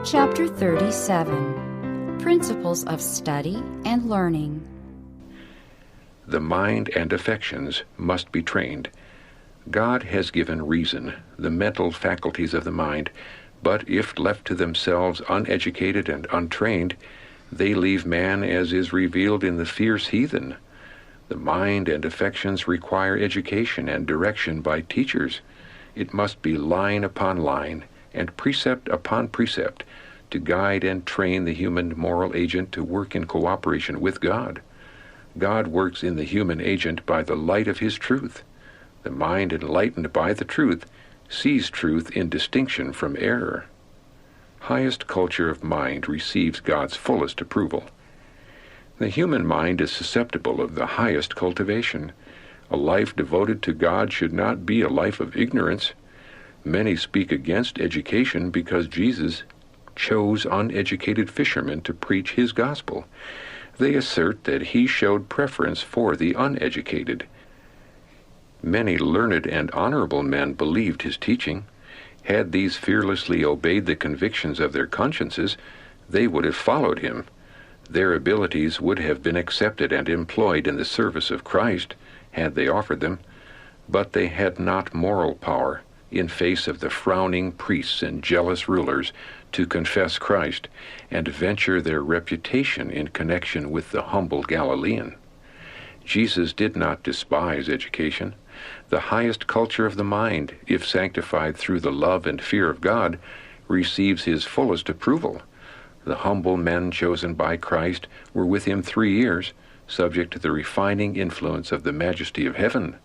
Chapter 37. Principles of Study and Learning. The mind and affections must be trained. God has given reason, the mental faculties of the mind, but if left to themselves uneducated and untrained, they leave man as is revealed in the fierce heathen. The mind and affections require education and direction by teachers. It must be line upon line and precept upon precept to guide and train the human moral agent to work in cooperation with God. God works in the human agent by the light of his truth. The mind enlightened by the truth sees truth in distinction from error. Highest culture of mind receives God's fullest approval. The human mind is susceptible of the highest cultivation. A life devoted to God should not be a life of ignorance. Many speak against education because Jesus chose uneducated fishermen to preach his gospel. They assert that he showed preference for the uneducated. Many learned and honorable men believed his teaching. Had these fearlessly obeyed the convictions of their consciences, they would have followed him. Their abilities would have been accepted and employed in the service of Christ, had they offered them, but they had not moral power, in face of the frowning priests and jealous rulers, to confess Christ and venture their reputation in connection with the humble Galilean. Jesus did not despise education. The highest culture of the mind, if sanctified through the love and fear of God, receives his fullest approval. The humble men chosen by Christ were with him 3 years, subject to the refining influence of the majesty of heaven.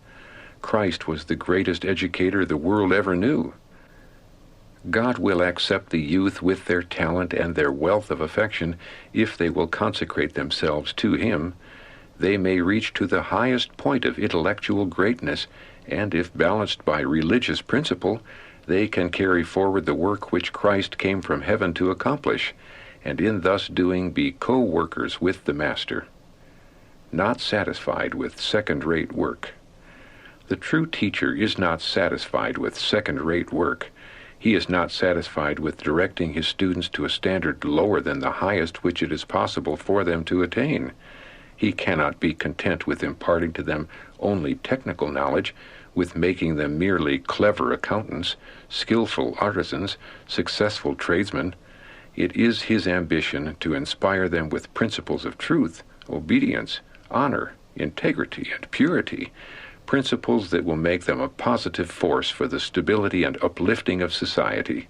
Christ was the greatest educator the world ever knew. God will accept the youth with their talent and their wealth of affection if they will consecrate themselves to him. They may reach to the highest point of intellectual greatness, and if balanced by religious principle, they can carry forward the work which Christ came from heaven to accomplish, and in thus doing be co-workers with the Master. Not satisfied with second-rate work. The true teacher is not satisfied with second-rate work. He is not satisfied with directing his students to a standard lower than the highest which it is possible for them to attain. He cannot be content with imparting to them only technical knowledge, with making them merely clever accountants, skillful artisans, successful tradesmen. It is his ambition to inspire them with principles of truth, obedience, honor, integrity, and purity, principles that will make them a positive force for the stability and uplifting of society.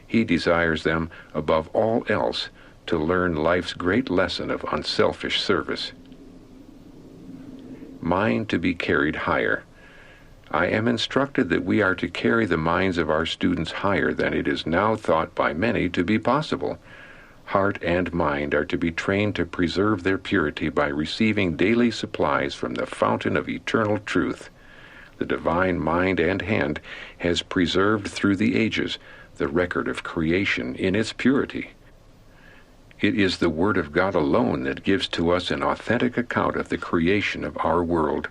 He desires them, above all else, to learn life's great lesson of unselfish service. Mind to be carried higher. I am instructed that we are to carry the minds of our students higher than it is now thought by many to be possible. Heart and mind are to be trained to preserve their purity by receiving daily supplies from the fountain of eternal truth. The divine mind and hand has preserved through the ages the record of creation in its purity. It is the Word of God alone that gives to us an authentic account of the creation of our world.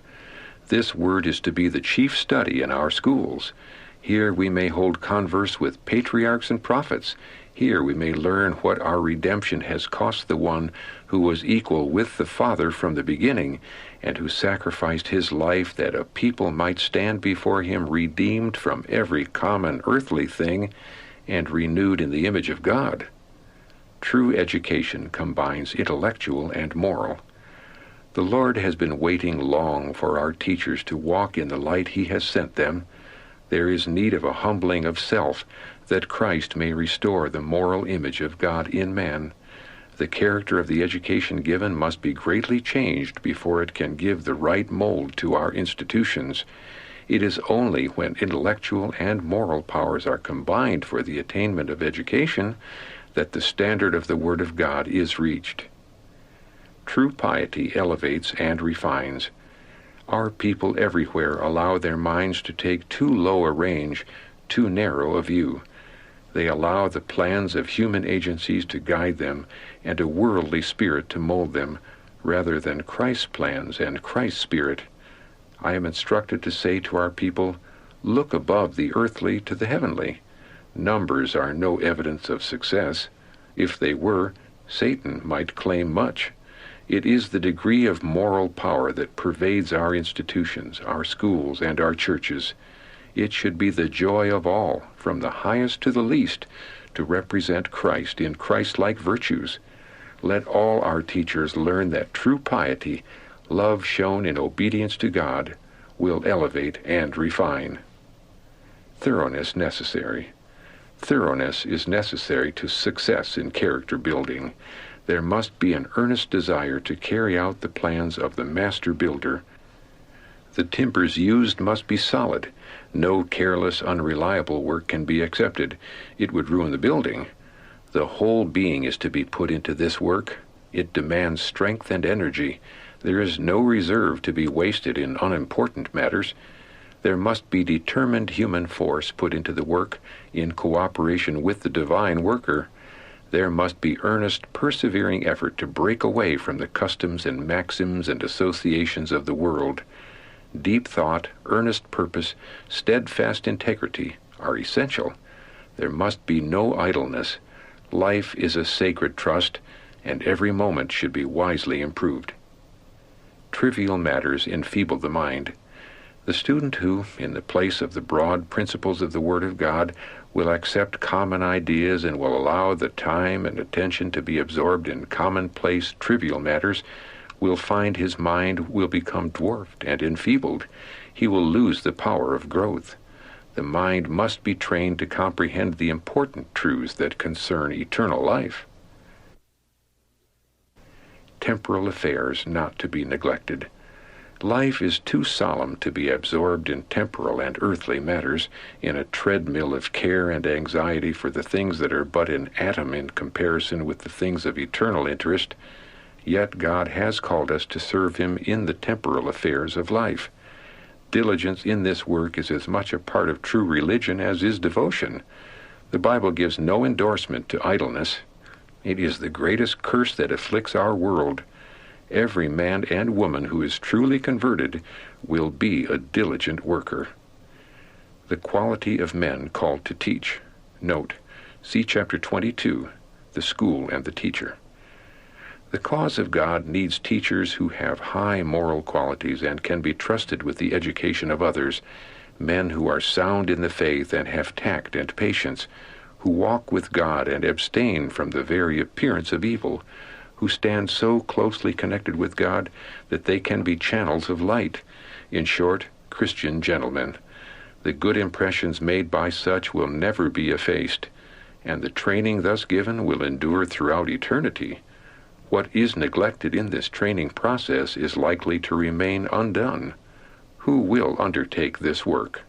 This Word is to be the chief study in our schools. Here we may hold converse with patriarchs and prophets. Here we may learn what our redemption has cost the one who was equal with the Father from the beginning, and who sacrificed his life that a people might stand before him redeemed from every common earthly thing and renewed in the image of God. True education combines intellectual and moral. The Lord has been waiting long for our teachers to walk in the light he has sent them. There is need of a humbling of self, that Christ may restore the moral image of God in man. The character of the education given must be greatly changed before it can give the right mold to our institutions. It is only when intellectual and moral powers are combined for the attainment of education that the standard of the Word of God is reached. True piety elevates and refines. Our people everywhere allow their minds to take too low a range, too narrow a view. They allow the plans of human agencies to guide them and a worldly spirit to mold them, rather than Christ's plans and Christ's spirit. I am instructed to say to our people, look above the earthly to the heavenly. Numbers are no evidence of success. If they were, Satan might claim much. It is the degree of moral power that pervades our institutions, our schools, and our churches. It should be the joy of all, from the highest to the least, to represent Christ in Christ-like virtues. Let all our teachers learn that true piety, love shown in obedience to God, will elevate and refine. Thoroughness necessary. Thoroughness is necessary to success in character building. There must be an earnest desire to carry out the plans of the master builder. The timbers used must be solid. No careless, unreliable work can be accepted. It would ruin the building. The whole being is to be put into this work. It demands strength and energy. There is no reserve to be wasted in unimportant matters. There must be determined human force put into the work in cooperation with the divine worker. There must be earnest, persevering effort to break away from the customs and maxims and associations of the world. Deep thought, earnest purpose, steadfast integrity are essential. There must be no idleness. Life is a sacred trust, and every moment should be wisely improved. Trivial matters enfeeble the mind. The student who, in the place of the broad principles of the Word of God, will accept common ideas and will allow the time and attention to be absorbed in commonplace, trivial matters, will find his mind will become dwarfed and enfeebled. He will lose the power of growth. The mind must be trained to comprehend the important truths that concern eternal life. Temporal affairs not to be neglected. Life is too solemn to be absorbed in temporal and earthly matters, in a treadmill of care and anxiety for the things that are but an atom in comparison with the things of eternal interest. Yet God has called us to serve Him in the temporal affairs of life. Diligence in this work is as much a part of true religion as is devotion. The Bible gives no endorsement to idleness. It is the greatest curse that afflicts our world. Every man and woman who is truly converted will be a diligent worker. The quality of men called to teach. Note, see chapter 22, the school and the teacher. The cause of God needs teachers who have high moral qualities and can be trusted with the education of others, men who are sound in the faith and have tact and patience, who walk with God and abstain from the very appearance of evil, who stand so closely connected with God that they can be channels of light. In short, Christian gentlemen. The good impressions made by such will never be effaced, and the training thus given will endure throughout eternity. What is neglected in this training process is likely to remain undone. Who will undertake this work?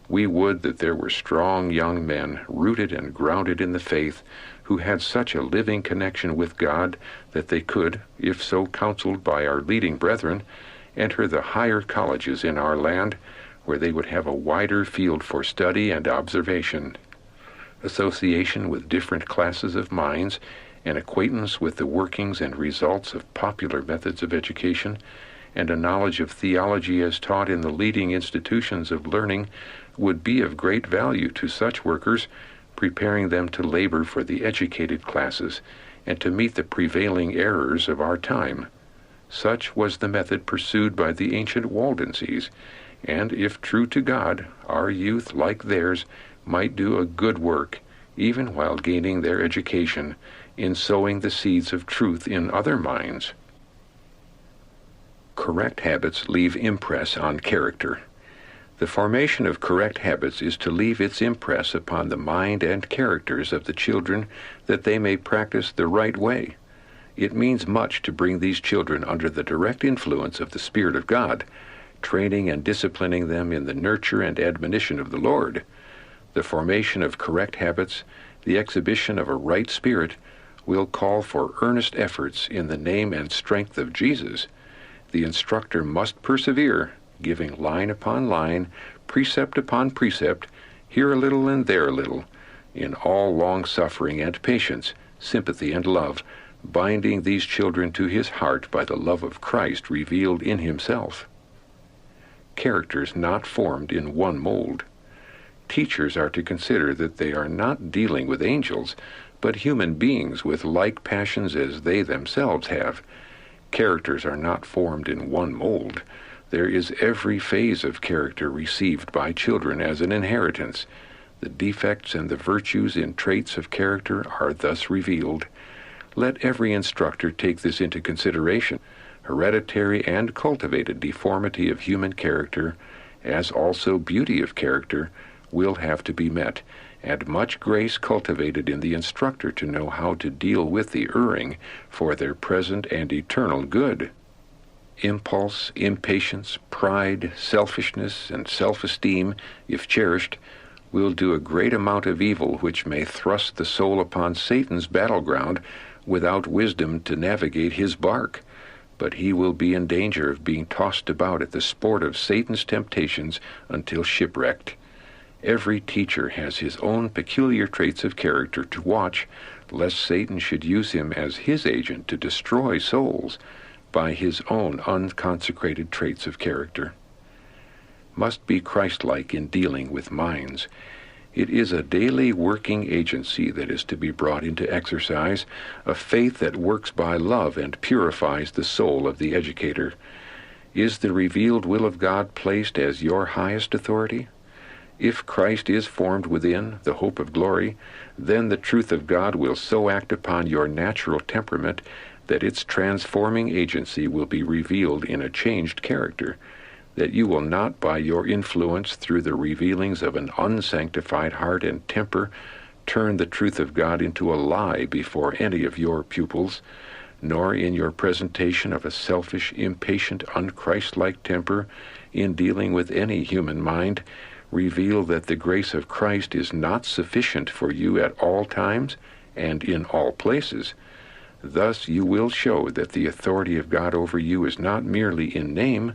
We would that there were strong young men, rooted and grounded in the faith, who had such a living connection with God that they could, if so counseled by our leading brethren, enter the higher colleges in our land, where they would have a wider field for study and observation. Association with different classes of minds, an acquaintance with the workings and results of popular methods of education, and a knowledge of theology as taught in the leading institutions of learning would be of great value to such workers, preparing them to labor for the educated classes and to meet the prevailing errors of our time. Such was the method pursued by the ancient Waldenses, and if true to God, our youth, like theirs, might do a good work, even while gaining their education, in sowing the seeds of truth in other minds. Correct habits leave impress on character. The formation of correct habits is to leave its impress upon the mind and characters of the children that they may practice the right way. It means much to bring these children under the direct influence of the Spirit of God, training and disciplining them in the nurture and admonition of the Lord. The formation of correct habits, the exhibition of a right spirit, will call for earnest efforts in the name and strength of Jesus. The instructor must persevere, giving line upon line, precept upon precept, here a little and there a little, in all long-suffering and patience, sympathy and love, binding these children to his heart by the love of Christ revealed in himself. Characters not formed in one mold. Teachers are to consider that they are not dealing with angels, but human beings with like passions as they themselves have. Characters are not formed in one mold. There is every phase of character received by children as an inheritance. The defects and the virtues in traits of character are thus revealed. Let every instructor take this into consideration. Hereditary and cultivated deformity of human character, as also beauty of character, will have to be met, and much grace cultivated in the instructor to know how to deal with the erring for their present and eternal good. Impulse, impatience, pride, selfishness, and self-esteem, if cherished, will do a great amount of evil which may thrust the soul upon Satan's battleground without wisdom to navigate his bark. But he will be in danger of being tossed about at the sport of Satan's temptations until shipwrecked. Every teacher has his own peculiar traits of character to watch, lest Satan should use him as his agent to destroy souls by his own unconsecrated traits of character. Must be Christ-like in dealing with minds. It is a daily working agency that is to be brought into exercise, a faith that works by love and purifies the soul of the educator. Is the revealed will of God placed as your highest authority? If Christ is formed within, the hope of glory, then the truth of God will so act upon your natural temperament that its transforming agency will be revealed in a changed character, that you will not by your influence through the revealings of an unsanctified heart and temper turn the truth of God into a lie before any of your pupils, nor in your presentation of a selfish, impatient, unchristlike temper in dealing with any human mind reveal that the grace of Christ is not sufficient for you at all times and in all places. Thus you will show that the authority of God over you is not merely in name,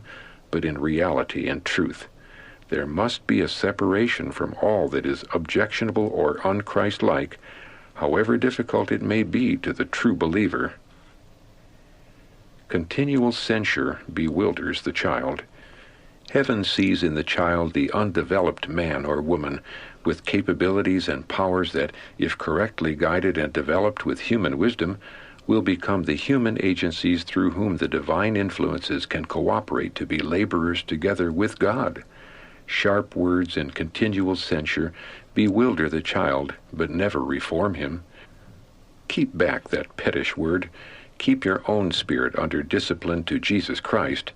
but in reality and truth. There must be a separation from all that is objectionable or unchristlike, however difficult it may be to the true believer. Continual censure bewilders the child. Heaven sees in the child the undeveloped man or woman with capabilities and powers that, if correctly guided and developed with human wisdom, will become the human agencies through whom the divine influences can cooperate to be laborers together with God. Sharp words and continual censure bewilder the child, but never reform him. Keep back that pettish word. Keep your own spirit under discipline to Jesus Christ.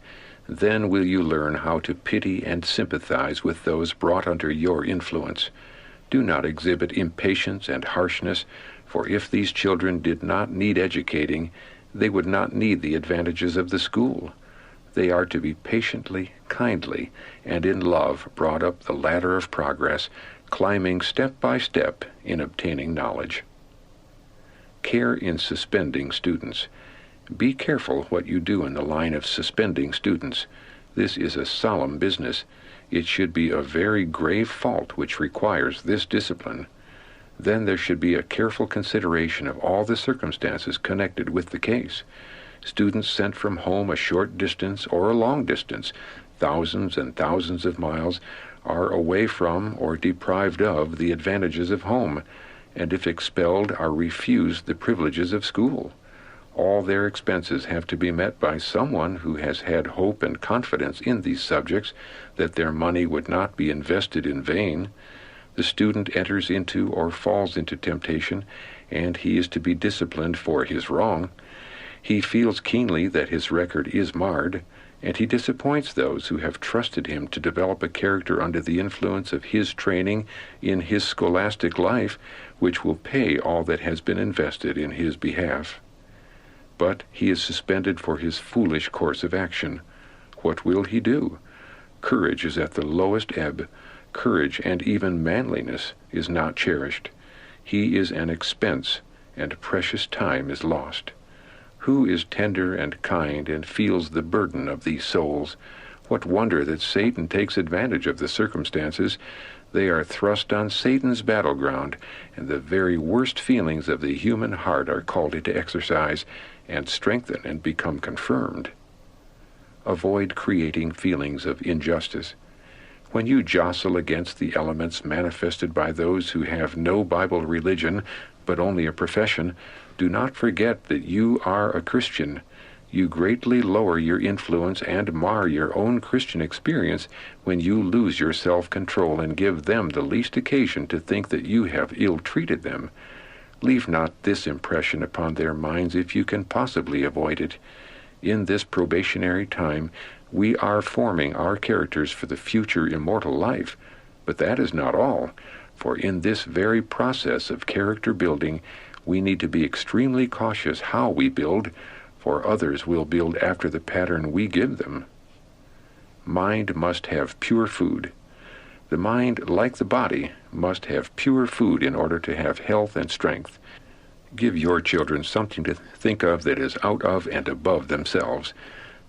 Then will you learn how to pity and sympathize with those brought under your influence. Do not exhibit impatience and harshness, for if these children did not need educating, they would not need the advantages of the school. They are to be patiently, kindly, and in love brought up the ladder of progress, climbing step by step in obtaining knowledge. Care in suspending students. Be careful what you do in the line of suspending students. This is a solemn business. It should be a very grave fault which requires this discipline. Then there should be a careful consideration of all the circumstances connected with the case. Students sent from home a short distance or a long distance, thousands and thousands of miles, are away from or deprived of the advantages of home, and if expelled are refused the privileges of school. All their expenses have to be met by someone who has had hope and confidence in these subjects that their money would not be invested in vain. The student enters into or falls into temptation, and he is to be disciplined for his wrong. He feels keenly that his record is marred, and he disappoints those who have trusted him to develop a character under the influence of his training in his scholastic life, which will pay all that has been invested in his behalf. But he is suspended for his foolish course of action. What will he do? Courage is at the lowest ebb. Courage and even manliness is not cherished. He is an expense, and precious time is lost. Who is tender and kind and feels the burden of these souls? What wonder that Satan takes advantage of the circumstances. They are thrust on Satan's battleground, and the very worst feelings of the human heart are called into exercise, and strengthen and become confirmed. Avoid creating feelings of injustice. When you jostle against the elements manifested by those who have no Bible religion, but only a profession, do not forget that you are a Christian. You greatly lower your influence and mar your own Christian experience when you lose your self-control and give them the least occasion to think that you have ill-treated them. Leave not this impression upon their minds if you can possibly avoid it. In this probationary time, we are forming our characters for the future immortal life. But that is not all, for in this very process of character building, we need to be extremely cautious how we build, for others will build after the pattern we give them. Mind must have pure food. The mind, like the body, must have pure food in order to have health and strength. Give your children something to think of that is out of and above themselves.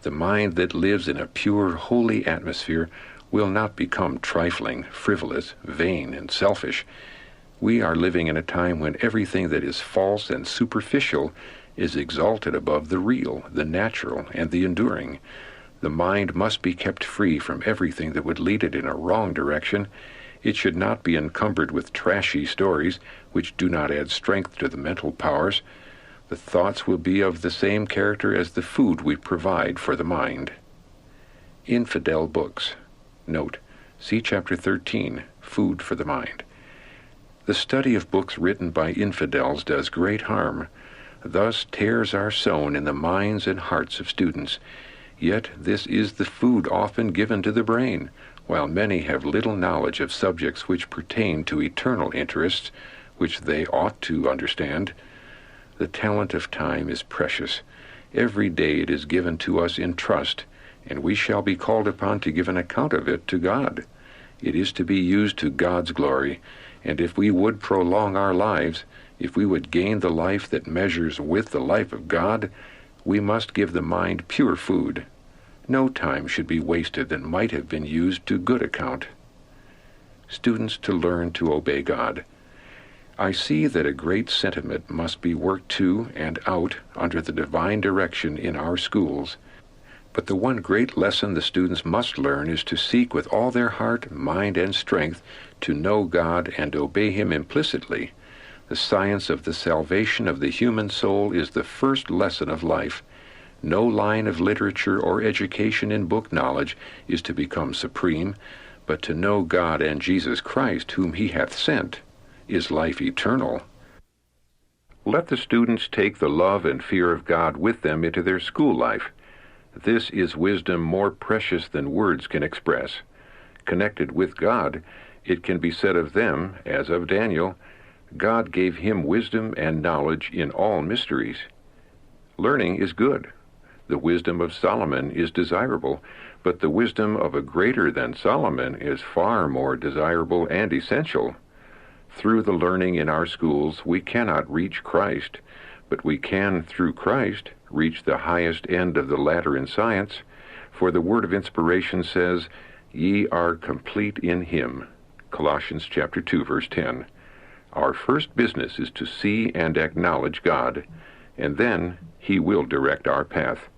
The mind that lives in a pure, holy atmosphere will not become trifling, frivolous, vain, and selfish. We are living in a time when everything that is false and superficial is exalted above the real, the natural, and the enduring. The mind must be kept free from everything that would lead it in a wrong direction. It should not be encumbered with trashy stories which do not add strength to the mental powers. The thoughts will be of the same character as the food we provide for the mind. Infidel books. Note, see Chapter 13, Food for the Mind. The study of books written by infidels does great harm. Thus tares are sown in the minds and hearts of students. Yet this is the food often given to the brain, while many have little knowledge of subjects which pertain to eternal interests, which they ought to understand. The talent of time is precious. Every day it is given to us in trust, and we shall be called upon to give an account of it to God. It is to be used to God's glory, and if we would prolong our lives, if we would gain the life that measures with the life of God, we must give the mind pure food. No time should be wasted that might have been used to good account. Students to learn to obey God. I see that a great sentiment must be worked to and out under the divine direction in our schools. But the one great lesson the students must learn is to seek with all their heart, mind, and strength to know God and obey Him implicitly. The science of the salvation of the human soul is the first lesson of life. No line of literature or education in book knowledge is to become supreme, but to know God and Jesus Christ, whom He hath sent, is life eternal. Let the students take the love and fear of God with them into their school life. This is wisdom more precious than words can express. Connected with God, it can be said of them, as of Daniel, God gave him wisdom and knowledge in all mysteries. Learning is good. The wisdom of Solomon is desirable, but the wisdom of a greater than Solomon is far more desirable and essential. Through the learning in our schools, we cannot reach Christ, but we can, through Christ, reach the highest end of the ladder in science, for the word of inspiration says, "Ye are complete in Him." Colossians chapter 2, verse 10. Our first business is to see and acknowledge God, and then He will direct our path.